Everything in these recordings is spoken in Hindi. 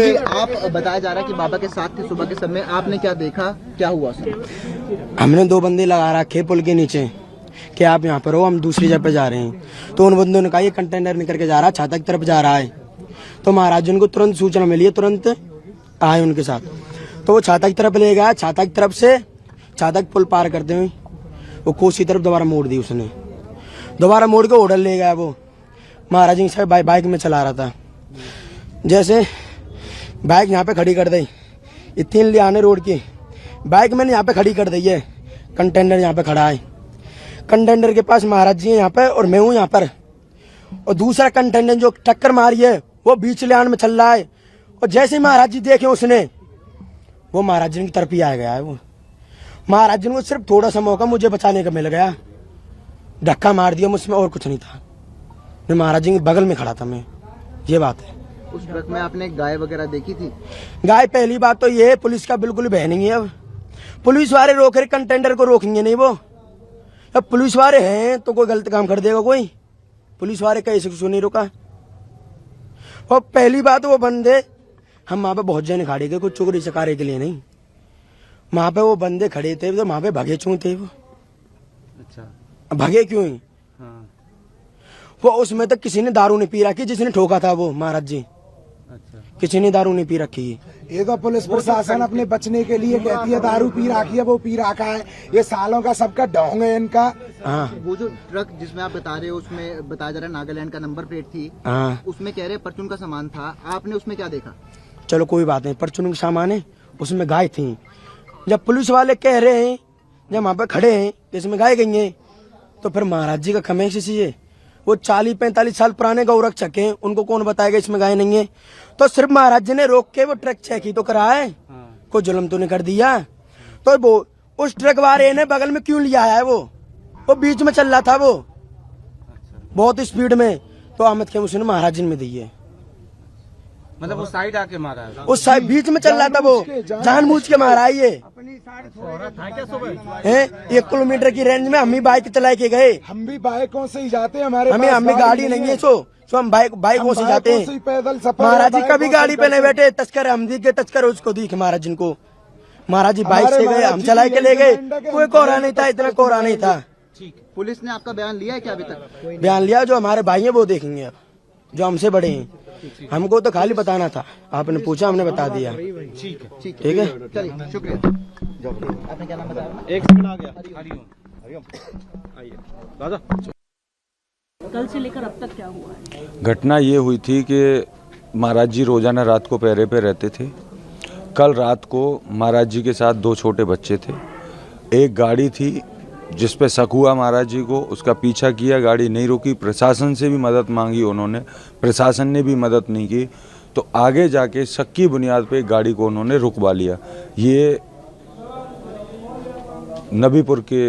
आप बताया जा रहा है कि बाबा के साथ थे सुबह के समय, आपने क्या देखा, क्या हुआ सर? हमने 2 बंदे लगा रखे पुल के नीचे कि आप यहाँ पर हो, हम दूसरी जगह पे जा रहे हैं। तो उन बंदों ने कहा ये कंटेनर निकल के जा रहा है, छाता की तरफ जा रहा है। तो महाराज जी उनको तुरंत सूचना मिली, तुरंत आए उनके साथ। तो वो छाता की तरफ ले गया, छाता की तरफ से छाता की पुल पार करते हुए वो कोसी तरफ दोबारा मोड़ दी उसने, दोबारा मोड़ के ओडल ले गया। वो महाराज जी के बाइक में चला रहा था, जैसे बाइक यहाँ पे खड़ी कर दी, ये 3 लियाने रोड की बाइक मैंने यहाँ पे खड़ी कर दी है। कंटेनर यहाँ पे खड़ा है, कंटेनर के पास महाराज जी है यहाँ पे और मैं हूँ यहाँ पर, और दूसरा कंटेनर जो टक्कर मारी है वो बीच लियान में चल रहा है। और जैसे ही महाराज जी देखे उसने, वो महाराज जी की तरफ ही आ गया है। वो महाराज जी को सिर्फ थोड़ा सा मौका मुझे बचाने का मिल गया, धक्का मार दिया मुझमें, और कुछ नहीं था। मैं महाराज जी के बगल में खड़ा था मैं, ये बात है। उस ट्रक में आपने गाय वगैरह देखी थी? गाय पहली बात तो ये है, पुलिस का बिल्कुल भय नहीं है। अब पुलिस वाले रोक रहे, कंटेनर को रोकेंगे नहीं वो। अब पुलिस वाले हैं तो कोई गलत काम कर देगा कोई? पुलिस वाले कैसे कुछ नहीं रुका। और पहली बात वो बंदे, हम वहां पे बहुत जने खड़े थे, कुछ चोरी चकारे के लिए नहीं, वहां पे वो बंदे खड़े थे, तो वहां पे भगे क्यों थे वो? अच्छा, भगे क्यों? हाँ। वो उसमें तक किसी ने दारू नहीं पी रखी, जिसने ठोका था वो महाराज जी। अच्छा। किसी ने दारू नहीं पी रखी। ये तो पुलिस प्रशासन अपने बचने के लिए कहती है दारू पी रखी है, वो पी रखा है, ये सालों का सबका ढोंग है इनका। हाँ। वो जो ट्रक जिसमें आप बता रहे हो उसमें बताया जा रहा है नागालैंड का नंबर प्लेट थी। हाँ। उसमें कह रहे परचून का सामान था, आपने उसमें क्या देखा? चलो कोई बात नहीं, परचून का सामान है, उसमें गाय थी। जब पुलिस वाले कह रहे हैं, जब वहां पे खड़े हैं इसमें गाय गई है, तो फिर महाराज जी का खमेश चाहिए। वो 40-45 साल पुराने गौरक्षक हैं, उनको कौन बताएगा इसमें गाय नहीं है? तो सिर्फ महाराज जी ने रोक के वो ट्रक चेक ही तो करा है, कोई जुल्म तो नहीं कर दिया। तो वो उस ट्रक वाले ने बगल में क्यों लिया है? वो बीच में चल रहा था वो बहुत स्पीड में, तो आमद के उसने महाराज जी में दी है। मतलब वो साइड आके मारा है? उस साइड बीच में चल रहा था वो, जानबूझ के मारा है ये। 1 किलोमीटर की रेंज में हम ही बाइक चला के गए, हम भी बाइकों से ही जाते हैं, हमारे हमें गाड़ी नहीं है, सो हम बाइकों से जाते हैं। महाराज जी कभी गाड़ी पे नहीं बैठे, तस्कर हम दिखे, तस्कर उसको दिखे महाराज जी को। महाराज जी बाइक से गए, हम चला के ले गए, कोई कोहरा नहीं था, इतना कोहरा नहीं था। पुलिस ने आपका बयान लिया है क्या अभी तक? बयान लिया, जो हमारे भाई है वो देखेंगे, अब जो हमसे बड़े हैं। हमको तो खाली बताना था, आपने पूछा हमने बता दिया। ठीक है, चलिए शुक्रिया। आपने क्या नाम बताया? एक सेकंड आ गया। हरिओम आइए दादा। कल से लेकर अब तक क्या हुआ है? घटना ये हुई थी कि महाराज जी रोजाना रात को पहरे पे रहते थे। कल रात को महाराज जी के साथ 2 छोटे बच्चे थे, एक गाड़ी थी जिस पे शक हुआ महाराज जी को, उसका पीछा किया, गाड़ी नहीं रुकी, प्रशासन से भी मदद मांगी उन्होंने, प्रशासन ने भी मदद नहीं की, तो आगे जाके शक की बुनियाद पे गाड़ी को उन्होंने रुकवा लिया। ये नबीपुर के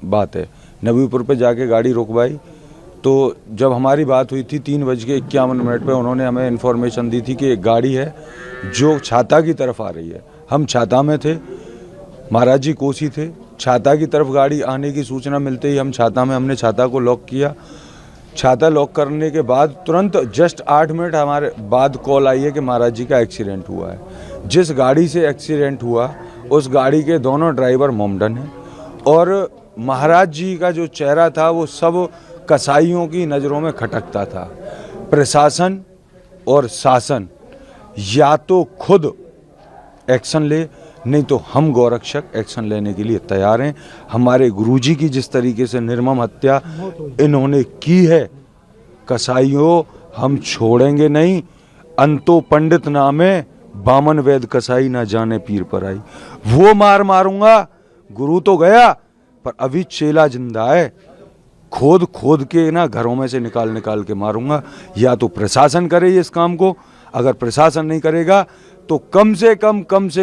बात है, नबीपुर पे जाके गाड़ी रुकवाई। तो जब हमारी बात हुई थी 3:51 पे उन्होंने हमें इन्फॉर्मेशन दी थी कि एक गाड़ी है जो छाता की तरफ आ रही है। हम छाता में थे, महाराज जी कोसी थे, छाता की तरफ गाड़ी आने की सूचना मिलते ही हम छाता में, हमने छाता को लॉक किया। छाता लॉक करने के बाद तुरंत जस्ट 8 मिनट हमारे बाद कॉल आई है कि महाराज जी का एक्सीडेंट हुआ है। जिस गाड़ी से एक्सीडेंट हुआ उस गाड़ी के दोनों ड्राइवर मोमडन हैं, और महाराज जी का जो चेहरा था वो सब कसाईयों की नज़रों में खटकता था। प्रशासन और शासन या तो खुद एक्शन ले, नहीं तो हम गौरक्षक एक्शन लेने के लिए तैयार हैं। हमारे गुरुजी की जिस तरीके से निर्मम हत्या इन्होंने की है, कसाईयों हम छोड़ेंगे नहीं। अंतो पंडित नामे बामन वेद कसाई ना जाने पीर पर आई, वो मार मारूंगा। गुरु तो गया पर अभी चेला जिंदा है, खोद खोद के ना घरों में से निकाल के मारूंगा। या तो प्रशासन करे इस काम को, अगर प्रशासन नहीं करेगा तो कम से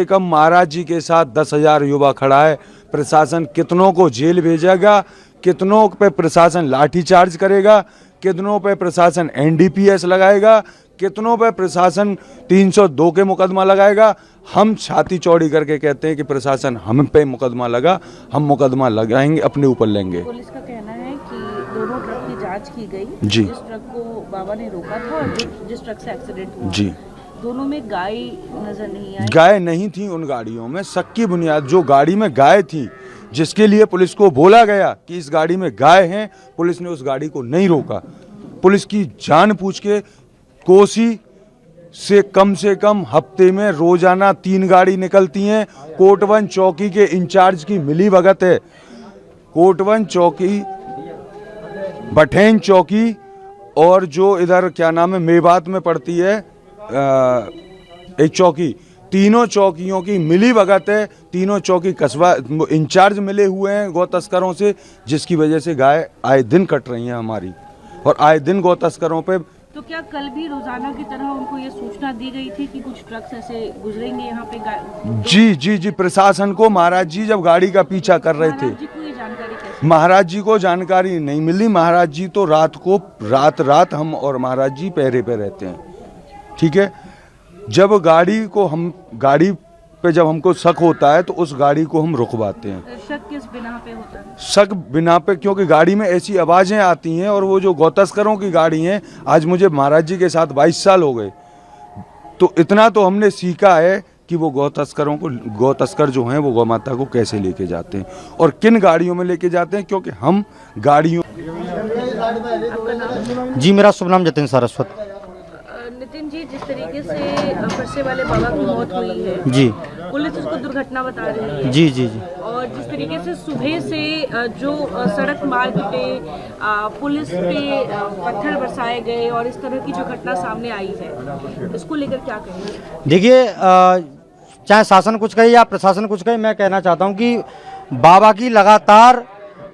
कम महाराज जी के साथ 10,000 युवा खड़ा है। प्रशासन कितनों को जेल भेजेगा, कितनों पे प्रशासन लाठीचार्ज करेगा, कितनों पे प्रशासन NDPS लगाएगा, कितनों पे प्रशासन 302 के मुकदमा लगाएगा। हम छाती चौड़ी करके कहते हैं कि प्रशासन हम पे मुकदमा लगा, हम मुकदमा लगाएंगे, अपने ऊपर लेंगे। पुलिस का कहना है कि दोनों ट्रक की जांच की गई, जी। जिस ट्रक को बाबा ने रोका था और जिस ट्रक से एक्सीडेंट हुआ, जी, दोनों में गाय नजर नहीं आई। गाय नहीं थी उन गाड़ियों में, शक की बुनियाद जो गाड़ी में गाय थी, जिसके लिए पुलिस को बोला गया कि इस गाड़ी में गाय हैं, पुलिस ने उस गाड़ी को नहीं रोका। पुलिस की जान पूछ के कोसी से कम हफ्ते में रोजाना 3 गाड़ी निकलती हैं। कोटवन चौकी के इंचार्ज की मिली भगत है। कोटवन चौकी, बठेन चौकी और जो इधर क्या नाम है मेवात में पड़ती है एक चौकी, तीनों चौकियों की मिली भगत है। तीनों चौकी कस्बा इंचार्ज मिले हुए हैं गौ तस्करों से, जिसकी वजह से गाय आए दिन कट रही हैं हमारी, और आए दिन गौ तस्करों पे। तो क्या कल भी रोजाना की तरह उनको ये सूचना दी गई थी कि कुछ ट्रक्स ऐसे गुजरेंगे यहाँ पे गाय? जी, प्रशासन को महाराज जी जब गाड़ी का पीछा कर रहे थे, महाराज जी को ये जानकारी कैसे? महाराज जी को जानकारी नहीं मिली। महाराज जी तो रात हम और महाराज जी पहरे पे रहते हैं, ठीक है। जब गाड़ी पे जब हमको शक होता है तो उस गाड़ी को हम रुकवाते हैं। शक किस बिना पे होता है? शक बिना पे क्योंकि गाड़ी में ऐसी आवाजें आती हैं, और वो जो गौ तस्करों की गाड़ी है, आज मुझे महाराज जी के साथ 22 साल हो गए, तो इतना तो हमने सीखा है कि वो गौ तस्कर जो हैं वो गौ माता को कैसे लेके जाते हैं और किन गाड़ियों में लेके जाते हैं, क्योंकि हम गाड़ियों। जी, मेरा शुभ नाम जतिन सारस्वत। नितिन जी, जिस तरीके से फरसे वाले बाबा की मौत हुई है जी, पुलिस उसको दुर्घटना बता रही है। जी, और जिस तरीके से सुबह से जो सड़क मार्ग पे पुलिस पे पत्थर बरसाए गए और इस तरह की जो घटना सामने आई है, इसको लेकर क्या कहेंगे? देखिए, चाहे शासन कुछ कहे या प्रशासन कुछ कहे, मैं कहना चाहता हूं कि बाबा की लगातार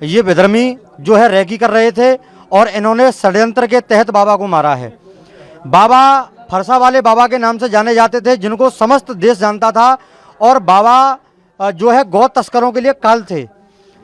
ये विधर्मी जो है रेकी कर रहे थे और इन्होंने षड्यंत्र के तहत बाबा को मारा है। बाबा फरसा वाले बाबा के नाम से जाने जाते थे, जिनको समस्त देश जानता था, और बाबा जो है गौ तस्करों के लिए काल थे।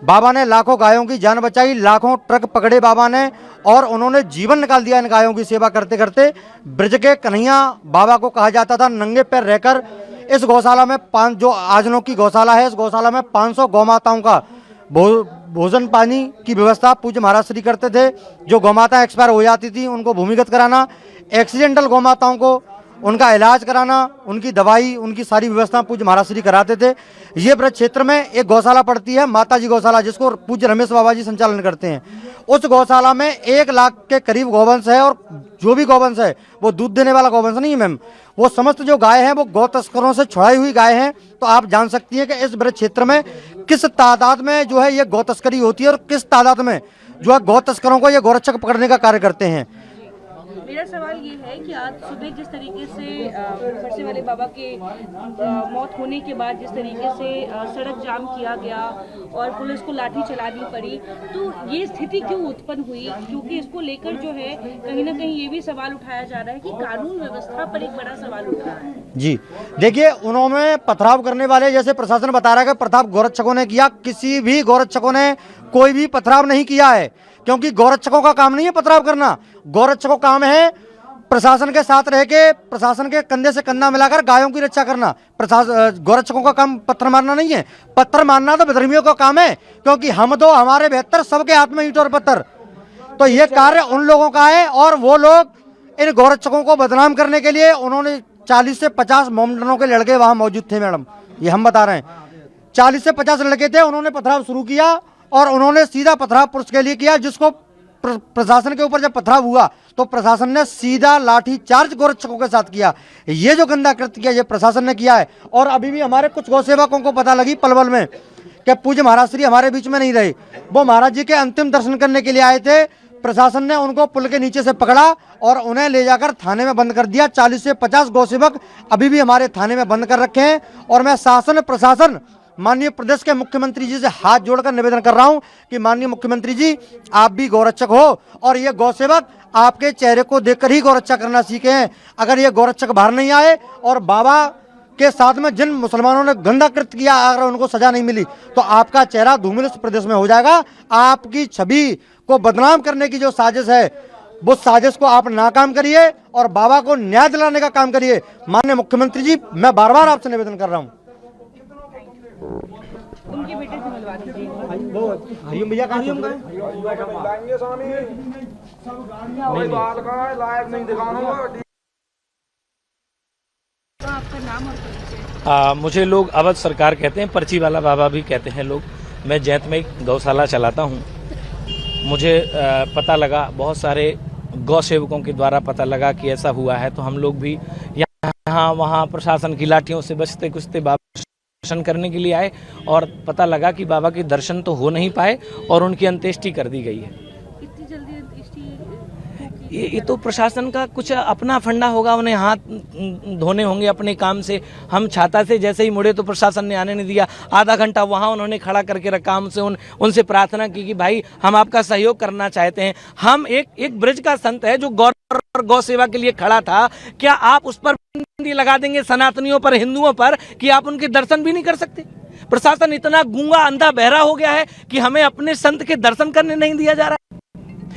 बाबा ने लाखों गायों की जान बचाई, लाखों ट्रक पकड़े बाबा ने, और उन्होंने जीवन निकाल दिया इन गायों की सेवा करते करते। ब्रज के कन्हैया बाबा को कहा जाता था। नंगे पैर रहकर इस गौशाला में जो आजनों की गौशाला है, इस गौशाला में 500 गौ माताओं का भोजन पानी की व्यवस्था पूज्य महाराज श्री करते थे। जो गौ माता एक्सपायर हो जाती थी उनको भूमिगत कराना, एक्सीडेंटल गौ माताओं को उनका इलाज कराना, उनकी दवाई, उनकी सारी व्यवस्था पूज्य महाराज श्री कराते थे। ये ब्रज क्षेत्र में एक गौशाला पड़ती है, माताजी गौशाला, जिसको पूज्य रमेश बाबा जी संचालन करते हैं। उस गौशाला में 1 लाख के करीब गौवंश है, और जो भी गौवंश है वो दूध देने वाला गौवंश नहीं है मैम, वो समस्त जो गाय हैं वो गौ तस्करों से छुड़ाई हुई गाय हैं। तो आप जान सकती हैं कि इस ब्रज क्षेत्र में किस तादाद में जो है ये गौ तस्करी होती है और किस तादाद में जो है गौ तस्करों को ये गौरक्षक पकड़ने का कार्य करते हैं। मेरा सवाल ये है कि आज सुबह जिस तरीके से फरसे वाले बाबा के मौत होने के बाद जिस तरीके से सड़क जाम किया गया और पुलिस को लाठी चलानी पड़ी, तो ये स्थिति क्यों उत्पन्न हुई? क्योंकि इसको लेकर जो है कहीं ना कहीं ये भी सवाल उठाया जा रहा है कि कानून व्यवस्था पर एक बड़ा सवाल उठ रहा है। जी देखिए, उन्होंने पथराव करने वाले, जैसे प्रशासन बता रहा है कि पथराव गौरक्षकों ने किया, किसी भी गौरक्षकों ने कोई भी पथराव नहीं किया है, क्योंकि गौरक्षकों का काम नहीं है पथराव करना। गौरक्षकों का काम है प्रशासन के साथ रह के, प्रशासन के कंधे से कंधा मिलाकर गायों की रक्षा करना। गौरक्षकों का काम पत्थर मारना नहीं है। पत्थर मारना तो विधर्मियों का काम है, क्योंकि हम दो हमारे बेहतर, सबके हाथ में ईंट और पत्थर। तो ये कार्य उन लोगों का है, और वो लोग इन गौरक्षकों को बदनाम करने के लिए उन्होंने 40 से 50 मोमडनों के लड़के वहां मौजूद थे मैडम, ये हम बता रहे हैं। 40 से 50 लड़के थे, उन्होंने पथराव शुरू किया और उन्होंने सीधा पथराव पुरुष के लिए किया, जिसको प्रशासन के ऊपर जब पथराव हुआ तो प्रशासन ने सीधा लाठी चार्ज गौरक्षकों के साथ किया। ये जो गंदा कृत्य किया ये प्रशासन ने किया है। और अभी भी हमारे कुछ गौ सेवकों को पता लगी पलवल में कि पूज्य महाराज श्री हमारे बीच में नहीं रहे, वो महाराज जी के अंतिम दर्शन करने के लिए आए थे। प्रशासन ने उनको पुल के नीचे से पकड़ा और उन्हें ले जाकर थाने में बंद कर दिया। 40 से 50 गौ सेवक अभी भी हमारे थाने में बंद कर रखे हैं। और मैं शासन प्रशासन माननीय प्रदेश के मुख्यमंत्री जी से हाथ जोड़कर निवेदन कर रहा हूं कि माननीय मुख्यमंत्री जी, आप भी गौरक्षक हो और ये गौसेवक आपके चेहरे को देखकर ही गौरक्षा करना सीखे हैं। अगर ये गौरक्षक बाहर नहीं आए और बाबा के साथ में जिन मुसलमानों ने गंदा कृत्य किया, अगर उनको सजा नहीं मिली तो आपका चेहरा धूमिल इस प्रदेश में हो जाएगा। आपकी छवि को बदनाम करने की जो साजिश है, वो साजिश को आप नाकाम करिए और बाबा को न्याय दिलाने का काम करिए। माननीय मुख्यमंत्री जी, मैं बार बार आपसे निवेदन कर रहा हूँ। उनके बेटे से मिलवा दीजिए। हरिओम भैया, कहाँ स्वामी तो आपका नाम और परिचय? मुझे लोग अवध सरकार कहते हैं, पर्ची वाला बाबा भी कहते हैं लोग। मैं जैत में एक गौशाला चलाता हूँ। मुझे पता लगा, बहुत सारे गौ सेवकों के द्वारा पता लगा कि ऐसा हुआ है, तो हम लोग भी यहाँ वहाँ प्रशासन की लाठियों से बचते कुचते बाबा दर्शन करने के लिए आए और पता लगा कि बाबा के दर्शन तो हो नहीं पाए और उनकी अंत्येष्टि कर दी गई है। इतनी जल्दी अंत्येष्टि? ये तो प्रशासन का कुछ अपना फंडा होगा, उन्हें हाथ धोने होंगे अपने काम से। हम छाता से जैसे ही मुड़े तो प्रशासन ने आने नहीं दिया। आधा घंटा वहाँ उन्होंने खड़ा करके रखा। हमसे उनसे प्रार्थना की कि भाई हम आपका सहयोग करना चाहते हैं। हम एक ब्रज का संत है जो गौ सेवा के लिए खड़ा था, क्या आप उस पर बंदी लगा देंगे सनातनियों पर, हिंदुओं पर, कि आप उनके दर्शन भी नहीं कर सकते? प्रशासन इतना गूंगा अंधा बहरा हो गया है कि हमें अपने संत के दर्शन करने नहीं दिया जा रहा है।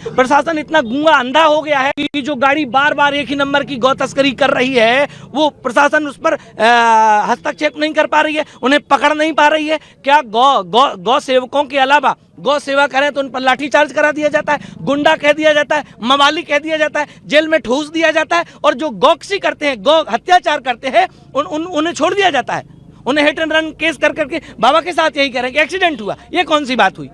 प्रशासन इतना गूंगा अंधा हो गया है कि जो गाड़ी बार बार एक ही नंबर की गौ तस्करी कर रही है, वो प्रशासन उस पर हस्तक्षेप नहीं कर पा रही है, उन्हें पकड़ नहीं पा रही है। क्या गौ सेवकों के अलावा गौ सेवा करें तो उन पर लाठीचार्ज करा दिया जाता है, गुंडा कह दिया जाता है, मवाली कह दिया जाता है, जेल में ठूस दिया जाता है, और जो गौकसी करते हैं, गौ अत्याचार करते हैं, उन्हें छोड़ दिया जाता है। उन्हें हिट एंड रन केस कर करके बाबा के साथ यही कह रहे हैं कि एक्सीडेंट हुआ। ये कौन सी बात हुई?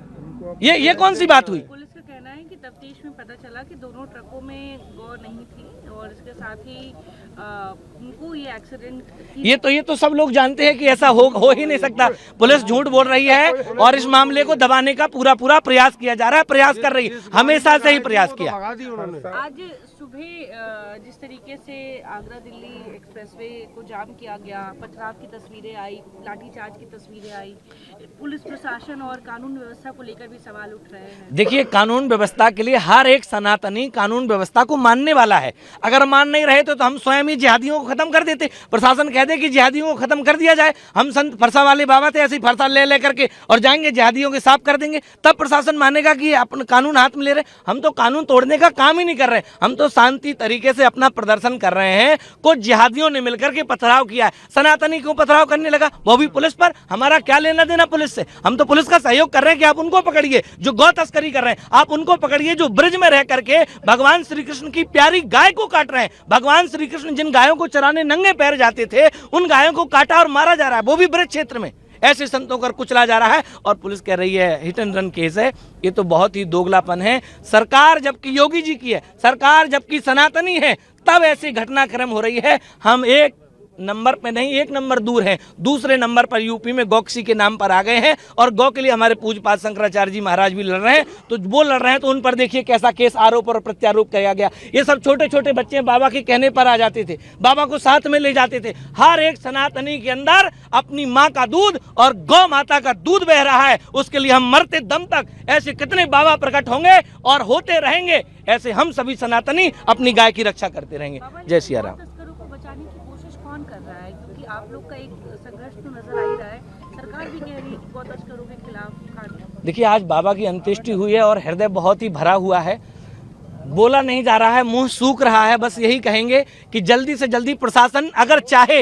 ये कौन सी बात हुई? पुलिस का कहना है कि तफ्तीश में पता चला कि दोनों ट्रकों में गौ नहीं थी और इसके साथ ही उनको ये एक्सीडेंट। ये तो सब लोग जानते हैं कि ऐसा हो ही नहीं सकता। पुलिस झूठ बोल रही है और इस मामले को दबाने का पूरा प्रयास किया जा रहा है, प्रयास कर रही है, हमेशा से ही प्रयास किया। आज सुबह जिस तरीके से आगरा दिल्ली एक्सप्रेसवे को जाम किया गया, पथराव की तस्वीरें आई, लाठीचार्ज की तस्वीरें आई, पुलिस प्रशासन और कानून व्यवस्था को लेकर भी सवाल उठ रहे हैं। देखिए, कानून व्यवस्था के लिए हर एक सनातनी कानून व्यवस्था को मानने वाला है। अगर मान नहीं रहे तो हम स्वयं ही जिहादियों को खत्म कर देते। प्रशासन कह दे कि जिहादियों को खत्म कर दिया जाए, हम संत फरसा वाले बाबा थे, ऐसे ही फरसा ले करके और जाएंगे जिहादियों के साफ कर देंगे, तब प्रशासन मानेगा कि अपन कानून हाथ में ले रहे। हम तो कानून तोड़ने का काम ही नहीं कर रहे, हम तो शांति तरीके से अपना प्रदर्शन कर रहे हैं। कुछ जिहादियों ने मिलकर के पथराव किया है, सनातनी को पथराव करने लगा, वो भी पुलिस पर। हमारा क्या लेना देना पुलिस से? हम तो पुलिस का सहयोग कर रहे हैं कि आप उनको पकड़िए जो गौ तस्करी कर रहे हैं, आप उनको पकड़िए जो ब्रिज में रह करके भगवान श्री कृष्ण की प्यारी गाय को काट रहे हैं। भगवान श्री कृष्ण जिन गायों को चराने नंगे पैर जाते थे, उन गायों को काटा और मारा जा रहा है, वो भी ब्रिज क्षेत्र में। ऐसे संतों को कुचला जा रहा है और पुलिस कह रही है हिट एंड रन केस है। ये तो बहुत ही दोगलापन है। सरकार जबकि योगी जी की है, सरकार जबकि सनातनी है, तब ऐसी घटनाक्रम हो रही है। हम एक नंबर पे नहीं, एक नंबर दूर हैं, दूसरे नंबर पर यूपी में गौकसी के नाम पर आ गए हैं और गौ के लिए हमारे पूज्यपाद शंकराचार्य जी महाराज भी लड़ रहे हैं। तो वो लड़ रहे हैं तो उन पर देखिए कैसा केस आरोप और प्रत्यारोप किया गया। ये सब छोटे छोटे बच्चे बाबा के कहने पर आ जाते थे, बाबा को साथ में ले जाते थे। हर एक सनातनी के अंदर अपनी माँ का दूध और गौ माता का दूध बह रहा है, उसके लिए हम मरते दम तक ऐसे कितने बाबा प्रकट होंगे और होते रहेंगे। ऐसे हम सभी सनातनी अपनी गाय की रक्षा करते रहेंगे। जय सिया राम। बचाने की कोशिश कौन कर रहा है? क्योंकि आप लोग का एक संघर्ष तो नजर आ ही रहा है, सरकार भी कह रही है कि गौ तस्करों के खिलाफ। देखिए, आज बाबा की अंत्येष्टि हुई है और हृदय बहुत ही भरा हुआ है, बोला नहीं जा रहा है, मुंह सूख रहा है। बस यही कहेंगे कि जल्दी से जल्दी प्रशासन अगर चाहे,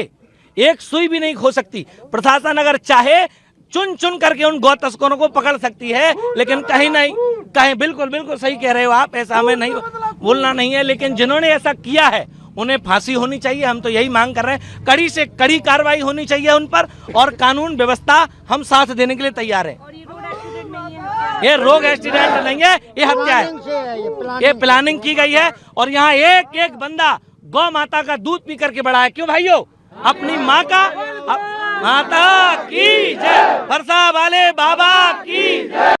एक सुई भी नहीं खो सकती, प्रशासन अगर चाहे चुन चुन करके उन गौ तस्करों को पकड़ सकती है, लेकिन कहीं नहीं कहीं। बिल्कुल बिल्कुल सही कह रहे हो आप, ऐसा हमें नहीं बोलना नहीं है, लेकिन जिन्होंने ऐसा किया है उन्हें फांसी होनी चाहिए। हम तो यही मांग कर रहे हैं, कड़ी से कड़ी कार्रवाई होनी चाहिए उन पर, और कानून व्यवस्था हम साथ देने के लिए तैयार है। और ये रोड एक्सीडेंट नहीं है, ये रोड एक्सीडेंट नहीं है, ये हत्या है, ये प्लानिंग की गई है। और यहाँ एक एक बंदा गौ माता का दूध पी करके बड़ा है। क्यों भाइयों? अपनी माँ का माता की जय, फरसा वाले बाबा की जय।